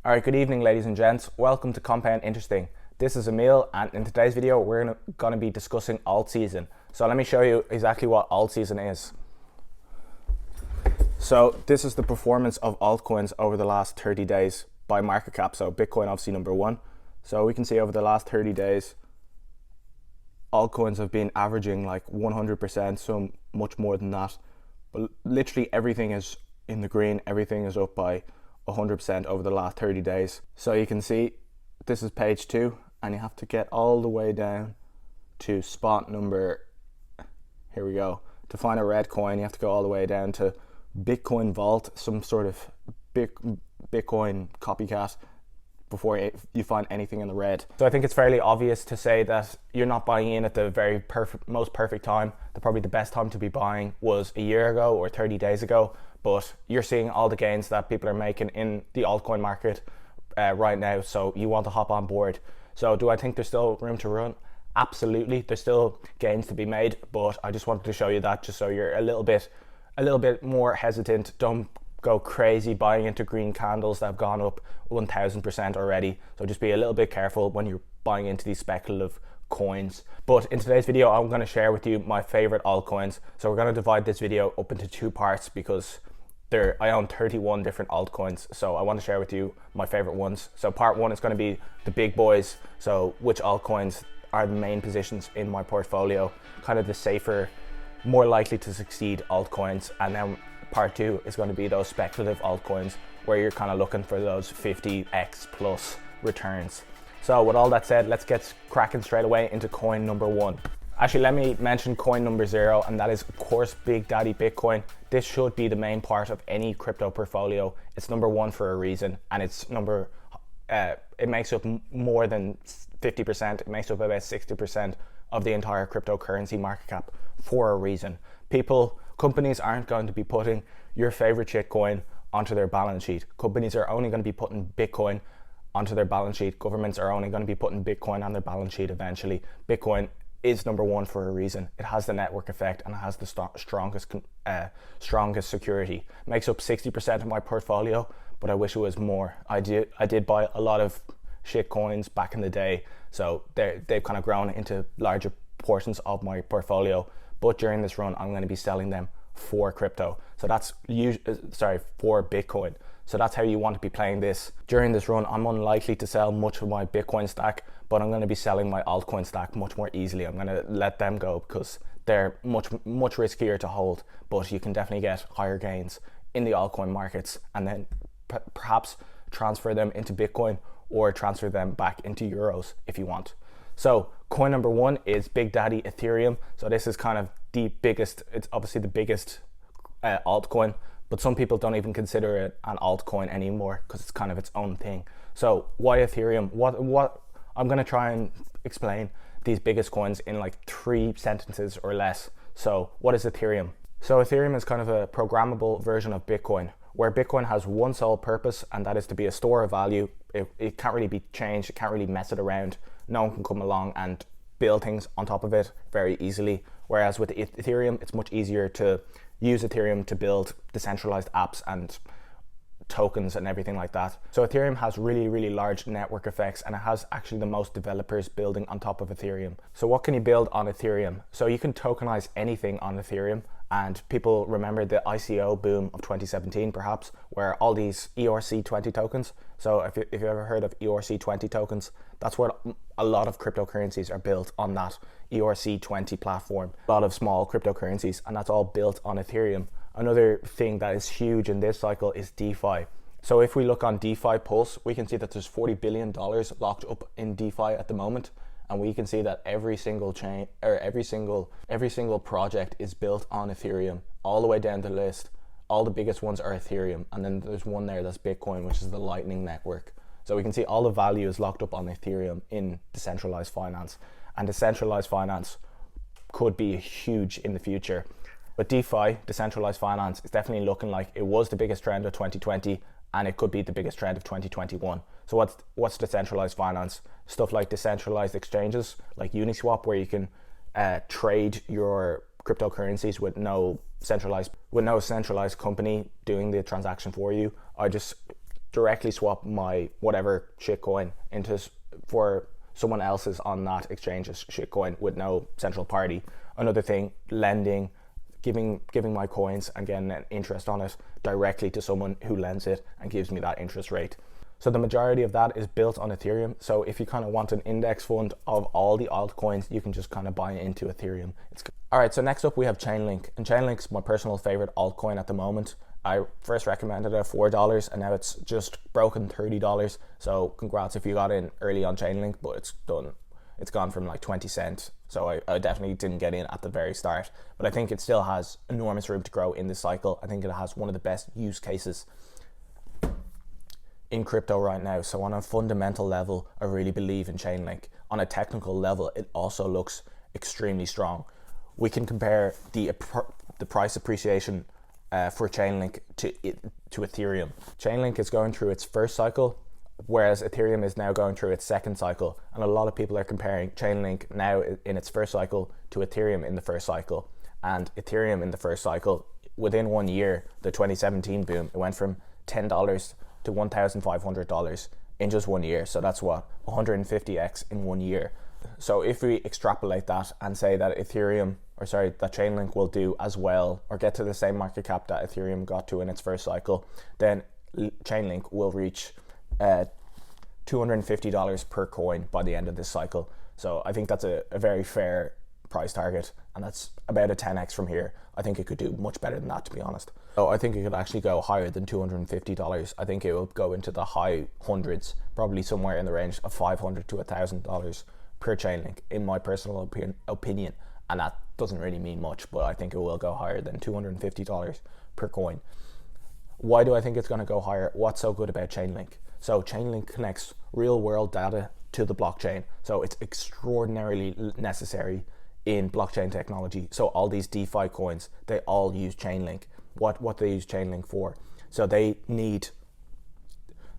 All right, good evening, ladies and gents. Welcome to Compound Interesting. This is Emil, and in today's video, we're going to be discussing alt season. So let me show you exactly what alt season is. So this is the performance of altcoins over the last 30 days by market cap. So Bitcoin, obviously number one. So we can see over the last 30 days, altcoins have been averaging like 100%, some much more than that. But literally everything is in the green. Everything is up by 100% over the last 30 days. So you can see this is page 2, and you have to get all the way down to spot number, here we go. To find a red coin, you have to go all the way down to Bitcoin Vault, some sort of Bitcoin copycat, before you find anything in the red. So I think it's fairly obvious to say that you're not buying in at the most perfect time. Probably the best time to be buying was a year ago or 30 days ago, but you're seeing all the gains that people are making in the altcoin market right now, so you want to hop on board. So do I think there's still room to run? Absolutely, there's still gains to be made, but I just wanted to show you that just so you're a little bit more hesitant. Don't go crazy buying into green candles that have gone up 1000% already. So just be a little bit careful when you're buying into these speculative coins. But in today's video, I'm going to share with you my favorite altcoins. So we're going to divide this video up into 2 parts because I own 31 different altcoins. So I want to share with you my favorite ones. So part 1 is going to be the big boys. So which altcoins are the main positions in my portfolio, kind of the safer, more likely to succeed altcoins. And then part 2 is going to be those speculative altcoins where you're kind of looking for those 50x plus returns. So with all that said, let's get cracking straight away into coin number 1. Actually, let me mention coin number 0, and that is of course Big Daddy Bitcoin. This should be the main part of any crypto portfolio. It's number 1 for a reason, and it's it makes up more than 50%. It makes up about 60% of the entire cryptocurrency market cap for a reason. Companies aren't going to be putting your favorite shitcoin onto their balance sheet. Companies are only going to be putting Bitcoin onto their balance sheet. Governments are only going to be putting Bitcoin on their balance sheet eventually. Bitcoin is number 1 for a reason. It has the network effect and it has the strongest security. It makes up 60% of my portfolio, but I wish it was more. I did buy a lot of shit coins back in the day, so they've kind of grown into larger portions of my portfolio. But during this run, I'm going to be selling them for crypto. So that's for Bitcoin. So that's how you want to be playing this. During this run, I'm unlikely to sell much of my Bitcoin stack, but I'm going to be selling my altcoin stack much more easily. I'm going to let them go because they're much riskier to hold, but you can definitely get higher gains in the altcoin markets, and then perhaps transfer them into Bitcoin or transfer them back into euros if you want. So coin number 1 is Big Daddy Ethereum. So this is kind of the biggest, it's obviously the biggest altcoin, but some people don't even consider it an altcoin anymore because it's kind of its own thing. So why Ethereum? What I'm going to try and explain these biggest coins in like 3 sentences or less. So what is Ethereum? So Ethereum is kind of a programmable version of Bitcoin, where Bitcoin has one sole purpose, and that is to be a store of value. It can't really be changed. It can't really mess it around. No one can come along and build things on top of it very easily. Whereas with Ethereum, it's much easier to use Ethereum to build decentralized apps and tokens and everything like that. So Ethereum has really large network effects, and it has actually the most developers building on top of Ethereum. So what can you build on Ethereum? So you can tokenize anything on Ethereum, and people remember the ICO boom of 2017 perhaps, where all these ERC20 tokens. So if you've ever heard of ERC20 tokens, that's what a lot of cryptocurrencies are built on, that ERC20 platform. A lot of small cryptocurrencies, and that's all built on Ethereum. Another thing that is huge in this cycle is DeFi. So if we look on DeFi Pulse, we can see that there's $40 billion locked up in DeFi at the moment. And we can see that every single chain, or every single project is built on Ethereum, all the way down the list. All the biggest ones are Ethereum, and then there's one there that's Bitcoin, which is the Lightning Network. So we can see all the value is locked up on Ethereum in decentralized finance, and decentralized finance could be huge in the future. But DeFi, decentralized finance, is definitely looking like it was the biggest trend of 2020, and it could be the biggest trend of 2021. So what's decentralized finance? Stuff like decentralized exchanges like Uniswap, where you can trade your cryptocurrencies with no centralized company doing the transaction for you, or just directly swap my whatever shitcoin into for someone else's on that exchange's shitcoin with no central party. Another thing, lending, giving my coins and getting an interest on it directly to someone who lends it and gives me that interest rate. So the majority of that is built on Ethereum. So if you kind of want an index fund of all the altcoins, you can just kind of buy into Ethereum. All right, so next up we have Chainlink, and Chainlink's my personal favorite altcoin at the moment. I first recommended it at $4 and now it's just broken $30. So congrats if you got in early on Chainlink, but it's gone from like 20 cents. So I definitely didn't get in at the very start, but I think it still has enormous room to grow in this cycle. I think it has one of the best use cases in crypto right now. So on a fundamental level, I really believe in Chainlink. On a technical level, it also looks extremely strong. We can compare the price appreciation for Chainlink to Ethereum. Chainlink is going through its first cycle, whereas Ethereum is now going through its second cycle. And a lot of people are comparing Chainlink now in its first cycle to Ethereum in the first cycle. And Ethereum in the first cycle, within 1 year, the 2017 boom, it went from $10 to $1,500 in just 1 year. So that's what, 150x in 1 year. So if we extrapolate that and say that that Chainlink will do as well or get to the same market cap that Ethereum got to in its first cycle, then Chainlink will reach $250 per coin by the end of this cycle. So I think that's a very fair price target, and that's about a 10x from here. I think it could do much better than that, to be honest. So I think it could actually go higher than $250. I think it will go into the high hundreds, probably somewhere in the range of $500 to $1,000 per Chainlink, in my personal opinion. And that doesn't really mean much, but I think it will go higher than $250 per coin. Why do I think it's going to go higher? What's so good about Chainlink? So Chainlink connects real world data to the blockchain. So it's extraordinarily necessary in blockchain technology. So all these DeFi coins, they all use Chainlink. What they use Chainlink for? So they need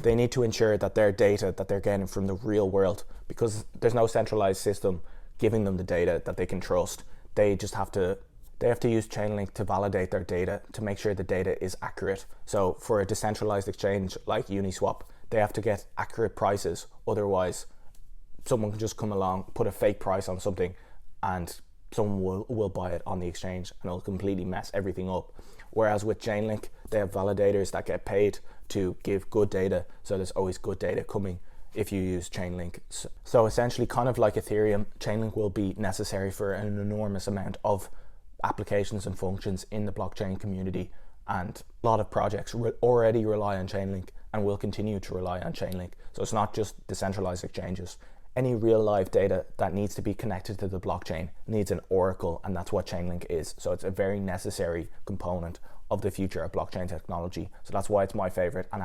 to ensure that their data that they're getting from the real world, because there's no centralized system giving them the data that they can trust. They have to use Chainlink to validate their data, to make sure the data is accurate. So for a decentralized exchange like Uniswap, they have to get accurate prices. Otherwise, someone can just come along, put a fake price on something, and someone will buy it on the exchange, and it'll completely mess everything up. Whereas with Chainlink, they have validators that get paid to give good data. So there's always good data coming if you use Chainlink. So essentially, kind of like Ethereum, Chainlink will be necessary for an enormous amount of applications and functions in the blockchain community. And a lot of projects already rely on Chainlink and will continue to rely on Chainlink. So it's not just decentralized exchanges. Any real live data that needs to be connected to the blockchain needs an oracle, and that's what Chainlink is. So it's a very necessary component of the future of blockchain technology. So that's why it's my favorite, and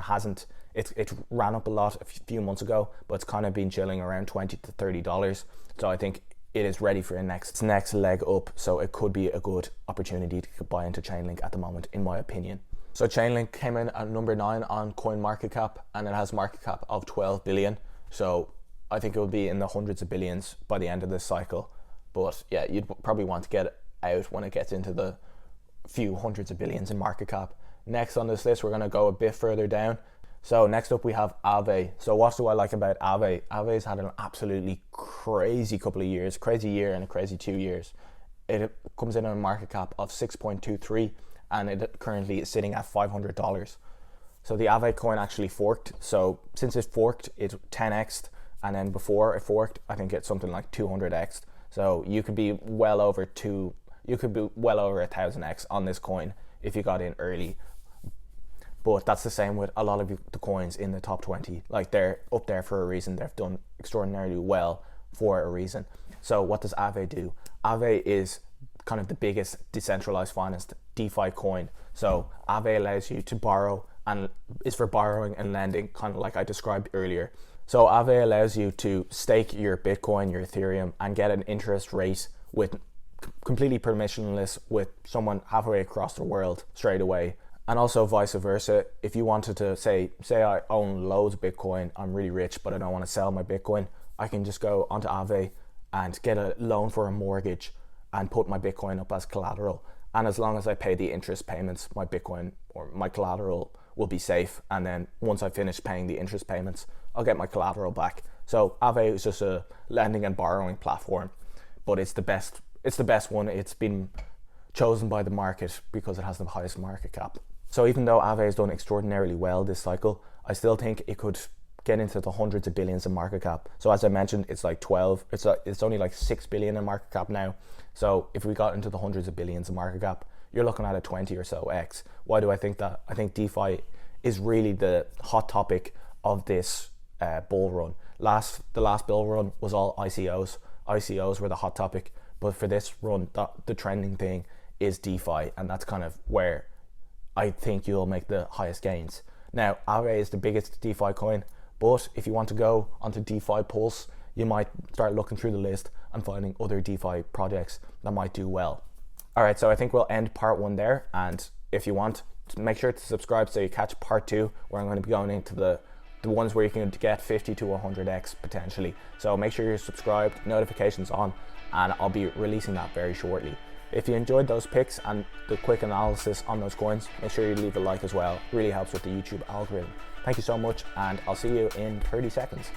it ran up a lot a few months ago, but it's kind of been chilling around $20 to $30. So I think it is ready for its next leg up. So it could be a good opportunity to buy into Chainlink at the moment, in my opinion. So Chainlink came in at number 9 on CoinMarketCap, and it has market cap of 12 billion. So I think it will be in the hundreds of billions by the end of this cycle. But yeah, you'd probably want to get out when it gets into the few hundreds of billions in market cap. Next on this list, we're going to go a bit further down. So next up we have Aave. So what do I like about Aave? Aave's had an absolutely crazy couple of years, crazy year and a crazy 2 years. It comes in on a market cap of 6.23 and it currently is sitting at $500. So the Aave coin actually forked. So since it forked, it 10x'd, and then before it forked, I think it's something like 200x'd. So you could be well over 1,000x on this coin if you got in early. But that's the same with a lot of the coins in the top 20. Like, they're up there for a reason. They've done extraordinarily well for a reason. So what does Aave do? Aave is kind of the biggest decentralized finance DeFi coin. So Aave allows you to borrow, and is for borrowing and lending, kind of like I described earlier. So Aave allows you to stake your Bitcoin, your Ethereum, and get an interest rate with completely permissionless with someone halfway across the world straight away. And also vice versa. If you wanted to say I own loads of Bitcoin, I'm really rich, but I don't want to sell my Bitcoin, I can just go onto Aave and get a loan for a mortgage and put my Bitcoin up as collateral. And as long as I pay the interest payments, my Bitcoin or my collateral will be safe. And then once I finish paying the interest payments, I'll get my collateral back. So Aave is just a lending and borrowing platform, but it's the best one. It's been chosen by the market because it has the highest market cap. So even though Aave has done extraordinarily well this cycle, I still think it could get into the hundreds of billions in market cap. So as I mentioned, it's only like 6 billion in market cap now. So if we got into the hundreds of billions in market cap, you're looking at a 20 or so X. Why do I think that? I think DeFi is really the hot topic of this bull run. The last bull run was all ICOs. ICOs were the hot topic, but for this run, the trending thing is DeFi, and that's kind of where I think you'll make the highest gains. Now, Aave is the biggest DeFi coin, but if you want to go onto DeFi Pulse, you might start looking through the list and finding other DeFi projects that might do well. All right, so I think we'll end part 1 there, and if you want, make sure to subscribe so you catch part 2, where I'm going to be going into the ones where you can get 50 to 100x potentially. So make sure you're subscribed, notifications on, and I'll be releasing that very shortly. If you enjoyed those picks and the quick analysis on those coins, make sure you leave a like as well. It really helps with the YouTube algorithm. Thank you so much, and I'll see you in 30 seconds.